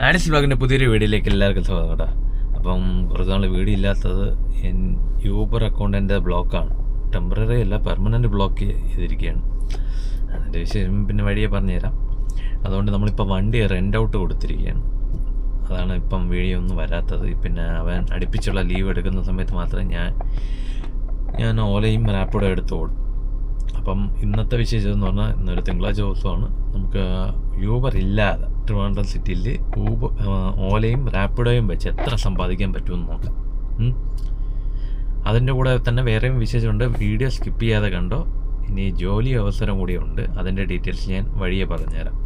ആഡിസ് വ്ളോഗിൻ്റെ പുതിയൊരു വീഡിയോയിലേക്ക് എല്ലാവർക്കും സ്വാഗതം കേട്ടോ. അപ്പം കുറച്ച് നാൾ വീഡിയോ ഇല്ലാത്തത് യൂബർ അക്കൗണ്ടിൻ്റെ ബ്ലോക്കാണ്. ടെമ്പററി അല്ല, പെർമനൻറ്റ് ബ്ലോക്ക് ചെയ്തിരിക്കുകയാണ്. അതിൻ്റെ വിഷയം പിന്നെ വഴിയെ പറഞ്ഞുതരാം. അതുകൊണ്ട് നമ്മളിപ്പോൾ വണ്ടി റെൻ്റ് ഔട്ട് കൊടുത്തിരിക്കുകയാണ്. അതാണ് ഇപ്പം വീഡിയോ ഒന്നും വരാത്തത്. പിന്നെ അവൻ അടുപ്പിച്ചുള്ള ലീവ് എടുക്കുന്ന സമയത്ത് മാത്രമേ ഞാൻ ഓലയും റാപ്പിഡോ എടുത്ത് ഓടും. അപ്പം ഇന്നത്തെ വിശേഷം എന്ന് പറഞ്ഞാൽ ഇന്നൊരു തിങ്കളാഴ്ച ദിവസമാണ്. നമുക്ക് യൂബർ ഇല്ലാതെ ട്രിവാൻഡ്രം സിറ്റിയിൽ ഓലയും റാപ്പിഡോയും വെച്ച് എത്ര സമ്പാദിക്കാൻ പറ്റുമെന്ന് നോക്കാം. അതിൻ്റെ കൂടെ തന്നെ വേറെയും വിശേഷമുണ്ട്. വീഡിയോ സ്കിപ്പ് ചെയ്യാതെ കണ്ടോ. ഇനി ജോലി അവസരം കൂടിയുണ്ട്. അതിൻ്റെ ഡീറ്റെയിൽസ് ഞാൻ വഴിയെ പറഞ്ഞുതരാം.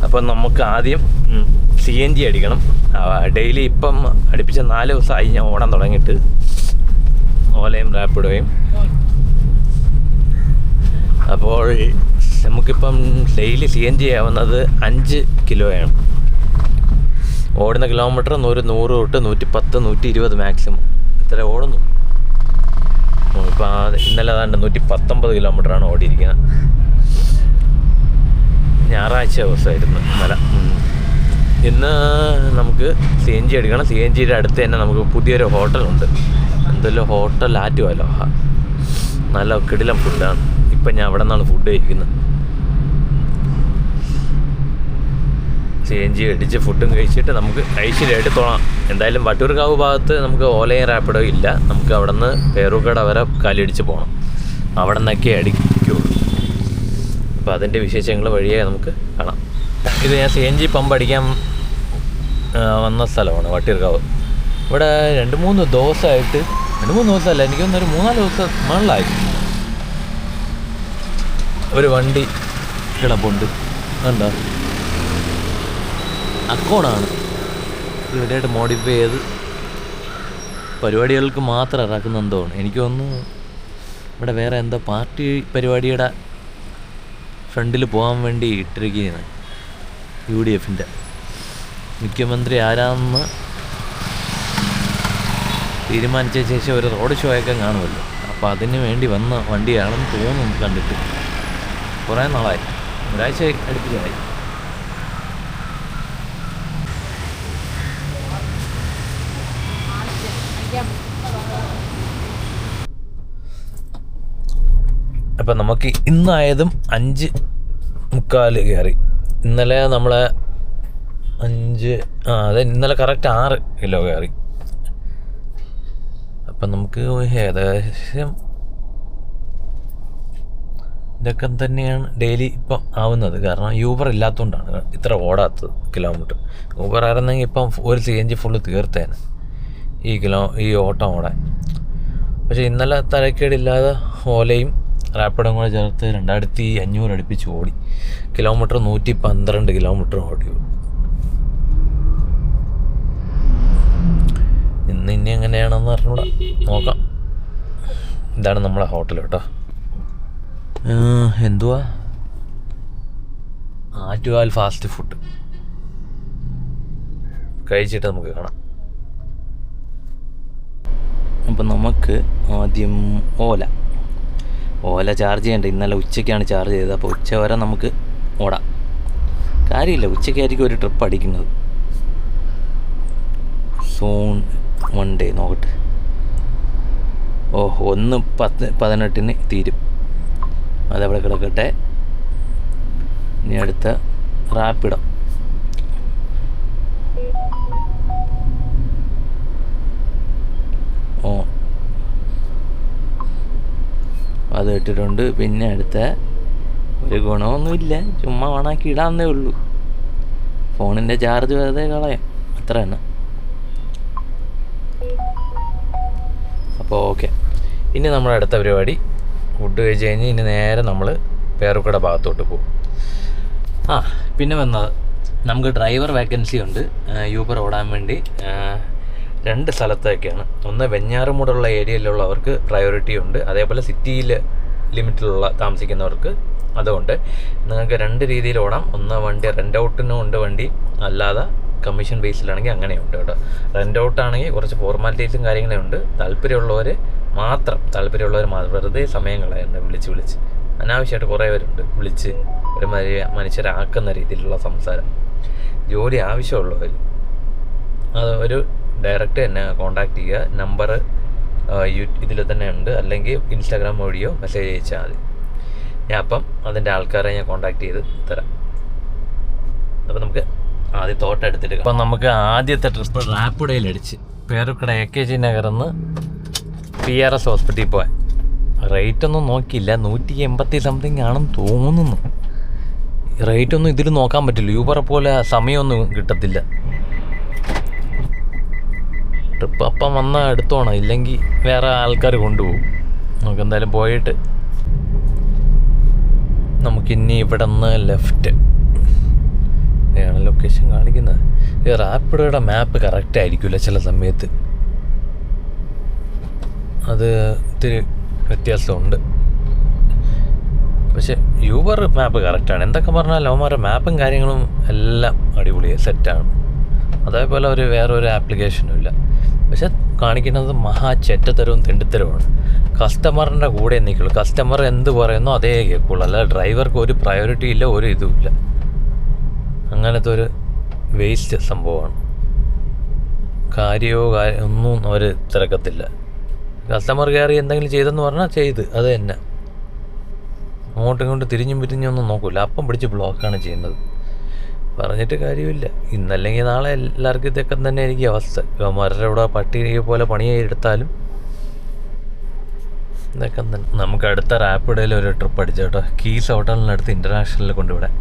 അപ്പം നമുക്ക് ആദ്യം CNG അടിക്കണം. ഡെയിലി ഇപ്പം അടുപ്പിച്ച 4 ദിവസമായി ഞാൻ ഓടാൻ തുടങ്ങിയിട്ട് ഓലയും റാപ്പിഡോയും. അപ്പോൾ നമുക്കിപ്പം ഡെയിലി CNG ആവുന്നത് 5 കിലോയാണ്. ഓടുന്ന കിലോമീറ്റർ 100 തൊട്ട് 110, 120 മാക്സിമം ഇത്ര ഓടുന്നു. ഇപ്പം ഇന്നലെ ഏതാണ്ട് 119 കിലോമീറ്ററാണ് ഓടിയിരിക്കുന്നത്. ഞായറാഴ്ച ദിവസമായിരുന്നു ഇന്നലെ. ഇന്ന് നമുക്ക് CNG അടിക്കണം. CNGയുടെ അടുത്ത് തന്നെ നമുക്ക് പുതിയൊരു ഹോട്ടലുണ്ട്. എന്തെല്ലോ ഹോട്ടൽ ആറ്റുമല്ലോ, നല്ല കിടിലം ഫുഡാണ്. ഇപ്പം ഞാൻ അവിടെ നിന്നാണ് ഫുഡ് കഴിക്കുന്നത്. CNG അടിച്ച് ഫുഡും കഴിച്ചിട്ട് നമുക്ക് ഐശ്വര്യമായിട്ട് തോന്നാം. എന്തായാലും വട്ടിയൂർക്കാവ് ഭാഗത്ത് നമുക്ക് ഓലയും റാപ്പിഡോ ഇല്ല. നമുക്ക് അവിടെ നിന്ന് പേരൂർക്കട വരെ കാലിടിച്ച് പോകണം. അവിടെ നിന്നൊക്കെ അടിക്കുള്ളൂ. അപ്പോൾ അതിൻ്റെ വിശേഷങ്ങൾ വഴിയെ നമുക്ക് കാണാം. ഇത് ഞാൻ CNG പമ്പ് അടിക്കാൻ വന്ന സ്ഥലമാണ് വട്ടിയൂർക്കാവ്. ഇവിടെ 2-3 ദിവസമായിട്ട്, 2-3 ദിവസമല്ല, എനിക്കൊന്നൊരു 3-4 ദിവസം മുകളിലായി ഒരു വണ്ടി കിടപ്പുണ്ട്. കണ്ടോ, അക്കോണാണ്. ഇവിടെയായിട്ട് മോഡിഫൈ ചെയ്ത് പരിപാടികൾക്ക് മാത്രം ഇറക്കുന്നെന്തോന്ന്. എനിക്ക് തോന്നുന്നു ഇവിടെ വേറെ എന്തോ പാർട്ടി പരിപാടിയുടെ ഫ്രണ്ടിൽ പോകാൻ വേണ്ടി ഇട്ടിരിക്കുകയാണ്. UDFൻ്റെ മുഖ്യമന്ത്രി ആരാണെന്ന് തീരുമാനിച്ച ശേഷം ഒരു റോഡ് ഷോ ഒക്കെ കാണുമല്ലോ. അപ്പോൾ അതിന് വേണ്ടി വന്ന വണ്ടിയാണെന്ന് തോന്നുന്നു. കണ്ടിട്ട് കുറേ നാളായി, ഒരാഴ്ച അടുപ്പിച്ചായി. അപ്പം നമുക്ക് ഇന്നായതും 5:45 കയറി. ഇന്നലെ നമ്മളെ ഇന്നലെ കറക്റ്റ് 6 കിലോ കയറി. അപ്പം നമുക്ക് ഏകദേശം ഇതൊക്കെ തന്നെയാണ് ഡെയിലി ഇപ്പം ആവുന്നത്. കാരണം യൂബർ ഇല്ലാത്തതുകൊണ്ടാണ് ഇത്ര ഓടാത്തത് കിലോമീറ്റർ. യൂബർ ആയിരുന്നെങ്കിൽ ഇപ്പം ഒരു CNG ഫുള്ള് തീർത്തേനെ ഈ ഓട്ടം ഓടാൻ. പക്ഷേ ഇന്നലെ തലക്കേടില്ലാതെ ഓലയും റാപ്പിഡും കൂടെ ചേർത്ത് 2500 അടുപ്പിച്ച് ഓടി. കിലോമീറ്റർ 112 കിലോമീറ്റർ ഓടി. ഇനി എങ്ങനെയാണെന്ന് പറഞ്ഞൂടാ, നോക്കാം. ഇതാണ് നമ്മളെ ഹോട്ടൽ കേട്ടോ. എന്തുവാ, ആറ്റുകാൽ ഫാസ്റ്റ് ഫുഡ് കഴിച്ചിട്ട് നമുക്ക് കാണാം. അപ്പം നമുക്ക് ആദ്യം ഓല ചാർജ് ചെയ്യണ്ട. ഇന്നലെ ഉച്ചയ്ക്കാണ് ചാർജ് ചെയ്തത്. അപ്പോൾ ഉച്ച വരെ നമുക്ക് ഓടാം. കാര്യമില്ല, ഉച്ചയ്ക്കായിരിക്കും ഒരു ട്രിപ്പ് അടിക്കുന്നത്. സോൺ 1 ഡേ നോക്കട്ടെ. 1:18 തീരും. അതവിടെ കിടക്കട്ടെ. ഇനി അടുത്ത റാപ്പിഡോ. അത് ഇട്ടിട്ടുണ്ട്. പിന്നെ അടുത്ത ഒരു ഗുണമൊന്നുമില്ല, ചുമ്മാ ഓണാക്കി ഇടാന്നേ ഉള്ളൂ. ഫോണിൻ്റെ ചാർജ് വെറുതെ കളയാം, അത്ര തന്നെ. അപ്പോൾ ഓക്കെ, ഇനി നമ്മുടെ അടുത്ത പരിപാടി ഫുഡ് കഴിച്ച് കഴിഞ്ഞ് ഇനി നേരെ നമ്മൾ പേരൂർക്കട ഭാഗത്തോട്ട് പോകും. പിന്നെ വന്നത് നമുക്ക് ഡ്രൈവർ വേക്കൻസി ഉണ്ട് യൂബർ ഓടാൻ വേണ്ടി. 2 സ്ഥലത്തൊക്കെയാണ്. ഒന്ന് വെഞ്ഞാറുമൂടുള്ള ഏരിയയിലുള്ളവർക്ക് പ്രയോറിറ്റി ഉണ്ട്. അതേപോലെ സിറ്റിയിൽ ലിമിറ്റിലുള്ള താമസിക്കുന്നവർക്ക് അതുകൊണ്ട് നിങ്ങൾക്ക് 2 രീതിയിൽ ഓടാം. ഒന്ന് വണ്ടി റെൻ്റ് ഔട്ടിനും ഉണ്ട് വണ്ടി, അല്ലാതെ കമ്മീഷൻ ബേസിലാണെങ്കിൽ അങ്ങനെയുണ്ട് കേട്ടോ. റെൻ്റ് ഔട്ടാണെങ്കിൽ കുറച്ച് ഫോർമാലിറ്റീസും കാര്യങ്ങളും ഉണ്ട്. താല്പര്യമുള്ളവർ മാത്രം വെറുതെ സമയം കളയണ്ട. വിളിച്ച് അനാവശ്യമായിട്ട് കുറേ പേരുണ്ട് വിളിച്ച് ഒരു മനുഷ്യരാക്കുന്ന രീതിയിലുള്ള സംസാരം. ജോലി ആവശ്യമുള്ളവർ അത് ഒരു ഡയറക്റ്റ് എന്നെ കോൺടാക്ട് ചെയ്യുക. നമ്പർ ഇതിൽ തന്നെ ഉണ്ട്, അല്ലെങ്കിൽ ഇൻസ്റ്റാഗ്രാം വഴിയോ മെസ്സേജ് അയച്ചാൽ മതി. ഞാൻ അപ്പം അതിൻ്റെ ആൾക്കാരെ ഞാൻ കോൺടാക്ട് ചെയ്ത് തരാം. അപ്പോൾ നമുക്ക് ആദ്യം തോട്ടം എടുത്തിട്ട് അപ്പം നമുക്ക് ആദ്യത്തെ ട്രിപ്പ് റാപ്പിഡോയിലടിച്ച് പേരുക്കട AKG നഗറിന്ന് PRS ഹോസ്പിറ്റലിൽ പോകാൻ. റേറ്റൊന്നും നോക്കിയില്ല, 180 സംതിങ് ആണെന്ന് തോന്നുന്നു. റേറ്റൊന്നും ഇതിൽ നോക്കാൻ പറ്റില്ല, യൂബറെ പോലെ സമയമൊന്നും കിട്ടത്തില്ല. ട്രിപ്പ് അപ്പം വന്നാൽ എടുത്തോണം, ഇല്ലെങ്കിൽ വേറെ ആൾക്കാർ കൊണ്ടുപോകും. നമുക്ക് എന്തായാലും പോയിട്ട് നമുക്കിനി ഇവിടെ നിന്ന് ലെഫ്റ്റ് ആണ് ലൊക്കേഷൻ കാണിക്കുന്നത്. ഈ റാപ്പിഡോയുടെ മാപ്പ് കറക്റ്റ് ആയിരിക്കില്ല ചില സമയത്ത്, അത് ഇത്തിരി വ്യത്യാസമുണ്ട്. പക്ഷെ യൂബർ മാപ്പ് കറക്റ്റാണ്. എന്തൊക്കെ പറഞ്ഞാൽ അവന്മാരുടെ മാപ്പും കാര്യങ്ങളും എല്ലാം അടിപൊളിയാണ്, സെറ്റാണ്. അതേപോലെ ഒരു വേറൊരു ആപ്ലിക്കേഷനും ഇല്ല. പക്ഷെ കാണിക്കുന്നത് മഹാ ചെറ്റത്തരവും തെണ്ടിത്തരവുമാണ്. കസ്റ്റമറിൻ്റെ കൂടെ നിൽക്കുള്ളൂ, കസ്റ്റമർ എന്ത് പറയുന്നോ അതേ കേൾക്കുള്ളൂ, അല്ലാതെ ഡ്രൈവർക്ക് ഒരു പ്രയോറിറ്റി ഇല്ല, ഒരു ഇതുമില്ല. അങ്ങനത്തെ ഒരു വേസ്റ്റ് സംഭവമാണ്. കാര്യമോ ഒന്നും അവർ തിരക്കത്തില്ല. കസ്റ്റമർ കയറി എന്തെങ്കിലും ചെയ്തെന്ന് പറഞ്ഞാൽ ചെയ്ത് അത് തന്നെ, അങ്ങോട്ടും ഇങ്ങോട്ടും തിരിഞ്ഞും പിരിഞ്ഞൊന്നും നോക്കില്ല, അപ്പം പിടിച്ച് ബ്ലോക്കാണ് ചെയ്യുന്നത്. പറഞ്ഞിട്ട് കാര്യമില്ല. ഇന്നല്ലെങ്കിൽ നാളെ എല്ലാവർക്കും ഇതൊക്കെ തന്നെ ആയിരിക്കും അവസ്ഥ. ഇവന്മാരുടെ ഇവിടെ പട്ടിയെ പോലെ പണിയെടുത്താലും ഇതൊക്കെ തന്നെ. നമുക്ക് അടുത്ത റാപ്പിഡോയിൽ ഒരു ട്രിപ്പ് അടിച്ചു കേട്ടോ. കീസ് ഹോട്ടലിനടുത്ത് ഇൻ്റർനാഷണലിൽ കൊണ്ടുവിടാൻ.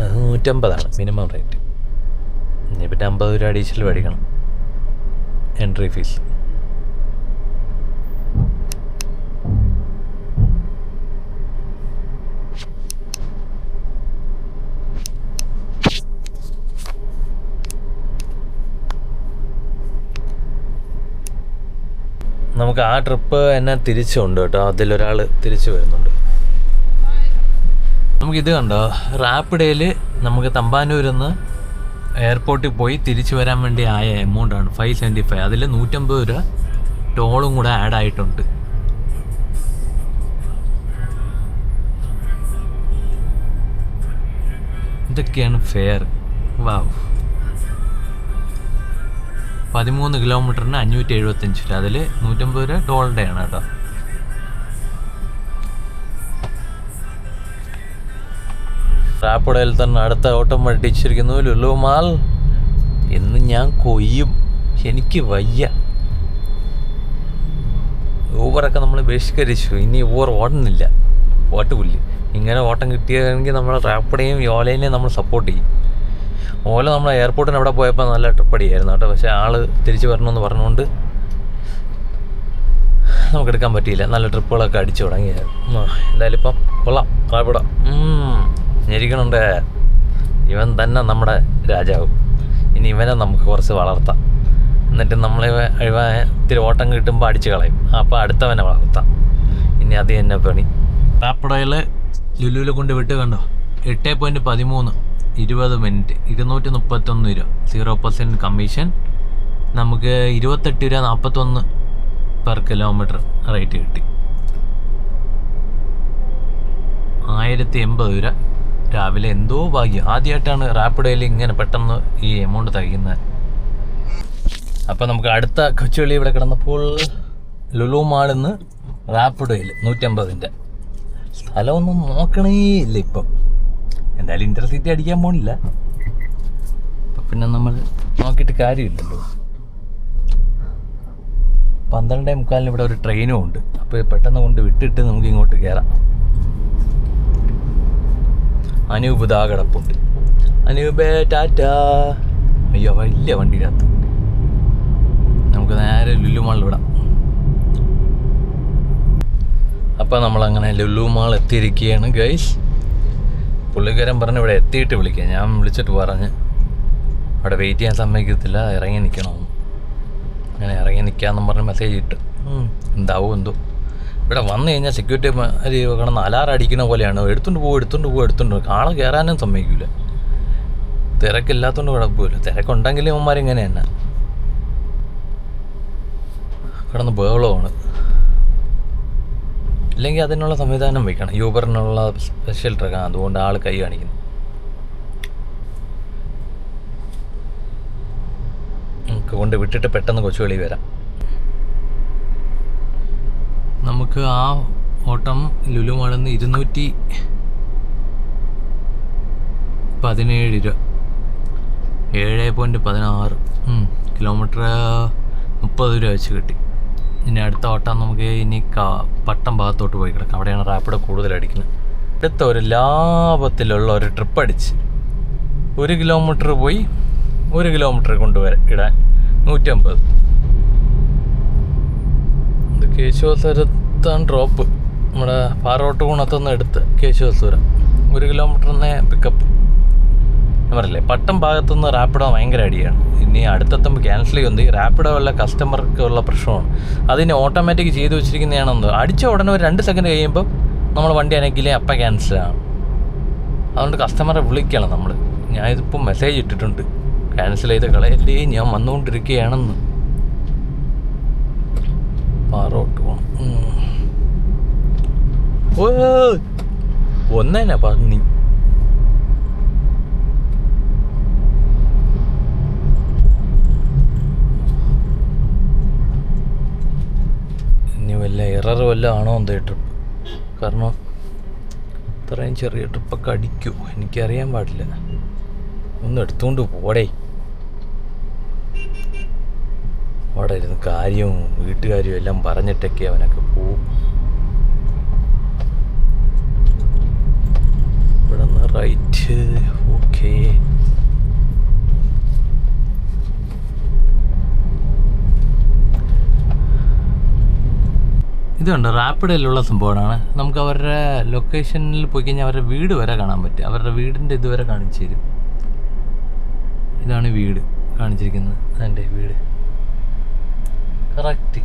അത് 150 മിനിമം റേറ്റ്. ഇനി പിന്നെ 50 രൂപ അഡീഷണൽ മേടിക്കണം എൻട്രി ഫീസ്. നമുക്ക് ആ ട്രിപ്പ് എന്നെ തിരിച്ചുണ്ട് കേട്ടോ, അതിലൊരാൾ തിരിച്ചു വരുന്നുണ്ട്. നമുക്കിത് കണ്ടോ, റാപ്പിഡോയിൽ നമുക്ക് തമ്പാനൂരിൽ നിന്ന് എയർപോർട്ടിൽ പോയി തിരിച്ചു വരാൻ വേണ്ടി ആയ എമൗണ്ടാണ് 575. അതിൽ 150 രൂപ ടോളും കൂടെ ആഡ് ആയിട്ടുണ്ട്. ഇതൊക്കെയാണ് ഫെയർ. വാവ്, 13 കിലോമീറ്ററിന് 575 രൂപ. അതിൽ 150 രൂപ ടോളിൻ്റെ ആണ് കേട്ടോ. റാപ്പിഡോയിൽ തന്നെ അടുത്ത ഓട്ടം അടിച്ചിരിക്കുന്നു ലുലു മാൾ. ഇന്ന് ഞാൻ കൊയ്യും, എനിക്ക് വയ്യ. ഊബറൊക്കെ നമ്മൾ ബഹിഷ്കരിച്ചു, ഇനി ഊബർ ഓടുന്നില്ല, ഓട്ടുപുല്ല്. ഇങ്ങനെ ഓട്ടം കിട്ടിയതെങ്കിൽ നമ്മൾ റാപ്പിഡോയും യോലയിനെയും നമ്മൾ സപ്പോർട്ട് ചെയ്യും. ഓല നമ്മൾ എയർപോർട്ടിന് അവിടെ പോയപ്പോൾ നല്ല ട്രിപ്പ് അടിയായിരുന്നു കേട്ടോ. പക്ഷേ ആൾ തിരിച്ച് വരണമെന്ന് പറഞ്ഞുകൊണ്ട് നമുക്കെടുക്കാൻ പറ്റിയില്ല. നല്ല ട്രിപ്പുകളൊക്കെ അടിച്ചു തുടങ്ങിയായിരുന്നു. എന്തായാലും ഇപ്പം കൊള്ളാം, റാപ്പിഡോ ഞെരിക്കണുണ്ട്. ഇവൻ തന്നെ നമ്മുടെ രാജാവ്. ഇനി ഇവനെ നമുക്ക് കുറച്ച് വളർത്താം, എന്നിട്ട് നമ്മൾ ഇത്തിരി ഓട്ടം കിട്ടുമ്പോൾ അടിച്ച് കളയും. അപ്പോൾ അടുത്തവനെ വളർത്താം. ഇനി അത് തന്നെ പണി. റാപ്പിഡോയിൽ ലുലുവിൽ കൊണ്ട് വിട്ട് കണ്ടോ, 8.13 20 മിനിറ്റ് 231 രൂപ, 0% കമ്മീഷൻ. നമുക്ക് 28 രൂപ 41 പെർ കിലോമീറ്റർ റേറ്റ് കിട്ടി. 1080 രൂപ രാവിലെ. എന്തോ ഭാഗ്യം, ആദ്യമായിട്ടാണ് റാപ്പിഡോയിൽ ഇങ്ങനെ പെട്ടെന്ന് ഈ എമൗണ്ട് തയ്ക്കുന്നത്. അപ്പോൾ നമുക്ക് അടുത്ത കൊച്ചുവള്ളി ഇവിടെ കിടന്നപ്പോൾ ലുലു മാളിൽ നിന്ന് റാപ്പിഡോയിൽ 150ൻ്റെ സ്ഥലമൊന്നും നോക്കണേ ഇല്ല ഇപ്പം. എന്തായാലും ഇൻ്റർസിറ്റി അടിക്കാൻ പോണില്ല, അപ്പം പിന്നെ നമ്മൾ നോക്കിയിട്ട് കാര്യമില്ലല്ലോ. 12:45 ഇവിടെ ഒരു ട്രെയിനും ഉണ്ട്. അപ്പോൾ പെട്ടെന്ന് കൊണ്ട് വിട്ടിട്ട് നമുക്ക് ഇങ്ങോട്ട് കയറാം. അനൂപ് ദാ കിടപ്പുണ്ട്. അനൂപേ ടാറ്റാ. അയ്യോ വലിയ വണ്ടിക്കകത്ത്. നമുക്ക് നേരെ ലുലു മാളിൽ വിടാം. അപ്പോൾ നമ്മളങ്ങനെ ലുലു മാൾ എത്തിയിരിക്കുകയാണ് ഗൈസ്. പുള്ളിക്കാരൻ പറഞ്ഞ് ഇവിടെ എത്തിയിട്ട് വിളിക്കാം. ഞാൻ വിളിച്ചിട്ട് പറഞ്ഞ് അവിടെ വെയിറ്റ് ചെയ്യാൻ സമ്മതിക്കത്തില്ല, ഇറങ്ങി നിൽക്കണമെന്ന്. അങ്ങനെ ഇറങ്ങി നിൽക്കാമെന്നും പറഞ്ഞ് മെസ്സേജ് ഇട്ട്. എന്താവും എന്തോ. ഇവിടെ വന്നു കഴിഞ്ഞാൽ സെക്യൂരിറ്റി കിടന്ന് അലാറം അടിക്കുന്ന പോലെയാണ്. എടുത്തുകൊണ്ട് പോകും. ആളെ കയറാനും സമ്മതിക്കില്ല. തിരക്കില്ലാത്തതുകൊണ്ട് കുഴപ്പമില്ല. തിരക്കുണ്ടെങ്കിലും ഇവന്മാരിങ്ങനെ തന്നെ കിടന്ന് ബഹളമാണ്. ഇല്ലെങ്കിൽ അതിനുള്ള സംവിധാനം വയ്ക്കണം. യൂബറിനുള്ള സ്പെഷ്യൽ ട്രക്കാണ്, അതുകൊണ്ട് ആൾ കൈ കാണിക്കുന്നു. കൊണ്ട് വിട്ടിട്ട് പെട്ടെന്ന് കൊച്ചുവേളി വരാം. നമുക്ക് ആ ഓട്ടം ലുലു മാളിൽ നിന്ന് 217 രൂപ, 7.16 കിലോമീറ്റർ 30 രൂപ വെച്ച് കിട്ടി. ഇനി അടുത്ത ഓട്ടം നമുക്ക് ഇനി പട്ടം ഭാഗത്തോട്ട് പോയി കിടക്കാം. അവിടെയാണ് റാപ്പിഡോ കൂടുതൽ അടിക്കുന്നത്. അടുത്ത ഒരു ലാഭത്തിലുള്ള ഒരു ട്രിപ്പ് അടിച്ച് 1 കിലോമീറ്റർ പോയി 1 കിലോമീറ്റർ കൊണ്ടുവരാൻ ഇടാൻ 150. ഇത് കേശവസുരത്താണ് ഡ്രോപ്പ്. നമ്മുടെ പാറോട്ട് കുണത്തുനിന്ന് എടുത്ത് കേശവസുരം 1 കിലോമീറ്ററിനെ പിക്കപ്പ്. ഞാൻ പറയില്ലേ, പട്ടം ഭാഗത്തുനിന്ന് റാപ്പിഡോ ഭയങ്കര അടിയാണ്. ഇനി അടുത്തെത്തുമ്പോൾ ക്യാൻസൽ ചെയ്യുന്നത് ഈ റാപ്പിഡോ ഉള്ള കസ്റ്റമർക്ക് ഉള്ള പ്രശ്നമാണ്. അതിന് ഓട്ടോമാറ്റിക് ചെയ്ത് വെച്ചിരിക്കുന്നതാണെന്ന് അടിച്ച ഉടനെ ഒരു 2 സെക്കൻഡ് കഴിയുമ്പോൾ നമ്മൾ വണ്ടി അനക്കില്ലേ അപ്പം ക്യാൻസലാണ്. അതുകൊണ്ട് കസ്റ്റമറെ വിളിക്കണം നമ്മൾ. ഞാനിതിപ്പോൾ മെസ്സേജ് ഇട്ടിട്ടുണ്ട്, ക്യാൻസൽ ചെയ്ത് കളയല്ലേ, ഞാൻ വന്നുകൊണ്ടിരിക്കുകയാണെന്ന്. പാറോട്ട് പോകണം. ഒന്നേനാ പന്നി. ഇനി വല്ല എറർ വല്ലതും ആണോ എന്തോ ട്രിപ്പ്. കാരണം ഇത്രയും ചെറിയ ട്രിപ്പൊക്കെ അടിക്കുമോ എനിക്കറിയാൻ പാടില്ല. ഒന്ന് എടുത്തുകൊണ്ട് പോടേ. അവിടെ ഇരുന്ന് കാര്യവും വീട്ടുകാര്യവും എല്ലാം പറഞ്ഞിട്ടൊക്കെ അവനൊക്കെ പോവും. ഇവിടെ നിന്ന് റൈറ്റ്. ഓക്കെ, ഇതുണ്ട് റാപ്പിഡോയിലുള്ള സംഭവമാണ്. നമുക്ക് അവരുടെ ലൊക്കേഷനിൽ പോയി കഴിഞ്ഞാൽ അവരുടെ വീട് വരെ കാണാൻ പറ്റും. അവരുടെ വീടിൻ്റെ ഇതുവരെ കാണിച്ചു തരും. ഇതാണ് വീട് കാണിച്ചിരിക്കുന്നത്, അതെൻ്റെ വീട് കറക്റ്റ്.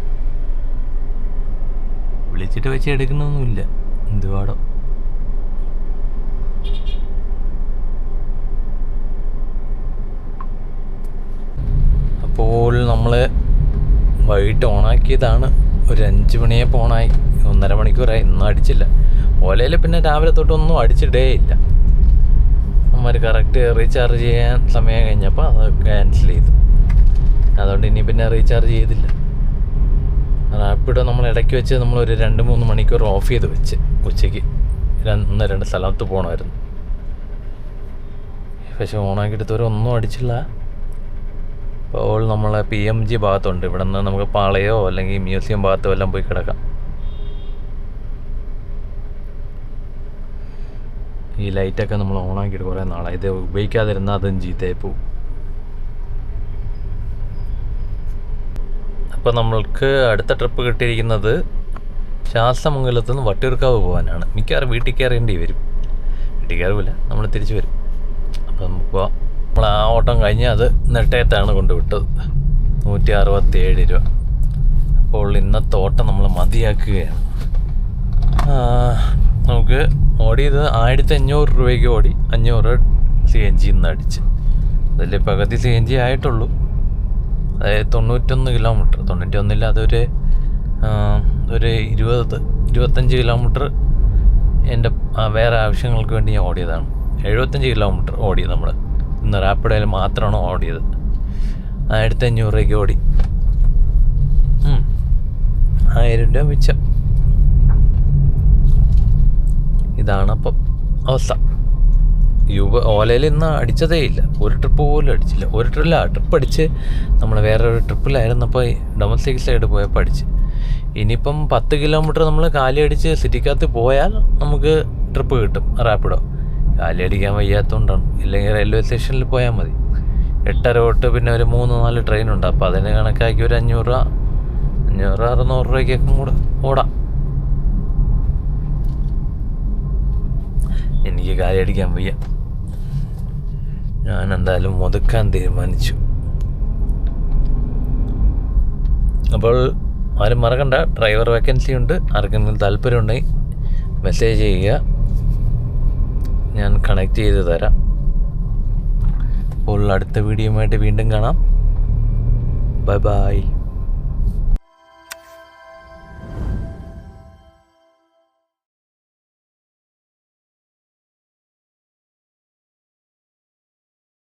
വിളിച്ചിട്ട് വെച്ച് എടുക്കണമൊന്നുമില്ല, എന്തുപാടോ. അപ്പോൾ നമ്മൾ വൈകിട്ട് ഓണാക്കിയതാണ്. ഒരു 5 മണിയായപ്പോൾ ഓണായി. 1.5 മണിക്കൂറായി. ഇന്നും അടിച്ചില്ല. ഓലയിൽ പിന്നെ രാവിലെ തൊട്ടൊന്നും അടിച്ചിട്ടേ ഇല്ല. അമ്മമാർ കറക്റ്റ് റീചാർജ് ചെയ്യാൻ സമയം കഴിഞ്ഞപ്പോൾ അത് ക്യാൻസൽ ചെയ്തു. അതുകൊണ്ട് ഇനി പിന്നെ റീചാർജ് ചെയ്തില്ല. റാപ്പിഡോ നമ്മൾ ഇടയ്ക്ക് വെച്ച് നമ്മളൊരു 2-3 മണിക്കൂർ ഓഫ് ചെയ്ത് വെച്ച് ഉച്ചയ്ക്ക് 1-2 സ്ഥലത്ത് പോകണമായിരുന്നു. പക്ഷെ ഓണാക്കിയിട്ട് ഇതുവരെ ഒന്നും അടിച്ചില്ല. അപ്പോൾ നമ്മളെ PMG ഭാഗത്തുണ്ട്. ഇവിടെ നിന്ന് നമുക്ക് പാളയോ അല്ലെങ്കിൽ മ്യൂസിയം ഭാഗത്തോ എല്ലാം പോയി കിടക്കാം. ഈ ലൈറ്റൊക്കെ നമ്മൾ ഓണാക്കിയിട്ട് കുറേ നാളായി. ഇത് ഉപയോഗിക്കാതിരുന്നാൽ അതും ചീത്തയായി പോവും. അപ്പോൾ നമ്മൾക്ക് അടുത്ത ട്രിപ്പ് കിട്ടിയിരിക്കുന്നത് ശാസ്തമംഗലത്ത് നിന്ന് വട്ടിയൂർക്കാവ് പോകാനാണ്. മിക്കവാറും വീട്ടിൽ കയറേണ്ടി വരും. വീട്ടിൽ കയറില്ല, നമ്മൾ തിരിച്ചു വരും. അപ്പോൾ നമുക്ക് പോവാം. നമ്മൾ ആ ഓട്ടം കഴിഞ്ഞ് അത് നെട്ടയത്താണ് കൊണ്ടുവിട്ടത്. 167 രൂപ. അപ്പോൾ ഇന്നത്തെ ഓട്ടം നമ്മൾ മതിയാക്കുകയാണ്. നമുക്ക് ഓടിയത് 1500 രൂപയ്ക്ക് ഓടി 500 CNG ഇന്ന് അടിച്ച്. അതിൽ പകുതി CNG ആയിട്ടുള്ളൂ. അതായത് 91 കിലോമീറ്റർ. 91 അതൊരു 25 കിലോമീറ്റർ എൻ്റെ വേറെ ആവശ്യങ്ങൾക്ക് വേണ്ടി ഞാൻ ഓടിയതാണ്. 75 കിലോമീറ്റർ ഓടി നമ്മൾ ഇന്ന് റാപ്പിഡോയിൽ മാത്രമാണ് ഓടിയത്. 1500 രൂപയ്ക്ക് ഓടി 1000 രൂപ മിച്ചം. ഇതാണ് അപ്പം അവസ്ഥ. ഓലയിൽ ഇന്ന് അടിച്ചതേ ഇല്ല. ഒരു ട്രിപ്പ് പോലും അടിച്ചില്ല. ട്രിപ്പ് അടിച്ച് നമ്മൾ വേറൊരു ട്രിപ്പിലായിരുന്നപ്പോൾ ഡൊമസ്റ്റിക് സൈഡ് പോയപ്പോൾ അടിച്ച്. ഇനിയിപ്പം 10 കിലോമീറ്റർ നമ്മൾ കാലി അടിച്ച് സിറ്റിക്കകത്ത് പോയാൽ നമുക്ക് ട്രിപ്പ് കിട്ടും റാപ്പിഡോ. കാലി അടിക്കാൻ വയ്യാത്തതുകൊണ്ടാണ്. ഇല്ലെങ്കിൽ റെയിൽവേ സ്റ്റേഷനിൽ പോയാൽ മതി. 8:30 തൊട്ട് പിന്നെ ഒരു 3-4 ട്രെയിനുണ്ട്. അപ്പോൾ അതിന് കണക്കാക്കി ഒരു 500 രൂപ 500-600 രൂപയ്ക്കൊക്കെ കൂടെ ഓടാം. എനിക്ക് കാലി അടിക്കാൻ വയ്യ. ഞാൻ എന്തായാലും ഒതുക്കാൻ തീരുമാനിച്ചു. അപ്പോൾ ആരും മറക്കണ്ട, ഡ്രൈവർ വേക്കൻസി ഉണ്ട്. ആർക്കെങ്കിലും താല്പര്യമുണ്ടെങ്കിൽ മെസ്സേജ് ചെയ്യുക, ഞാൻ കണക്ട് ചെയ്ത് തരാം. അപ്പോൾ അടുത്ത വീഡിയോയുമായിട്ട് വീണ്ടും കാണാം. Bye bye.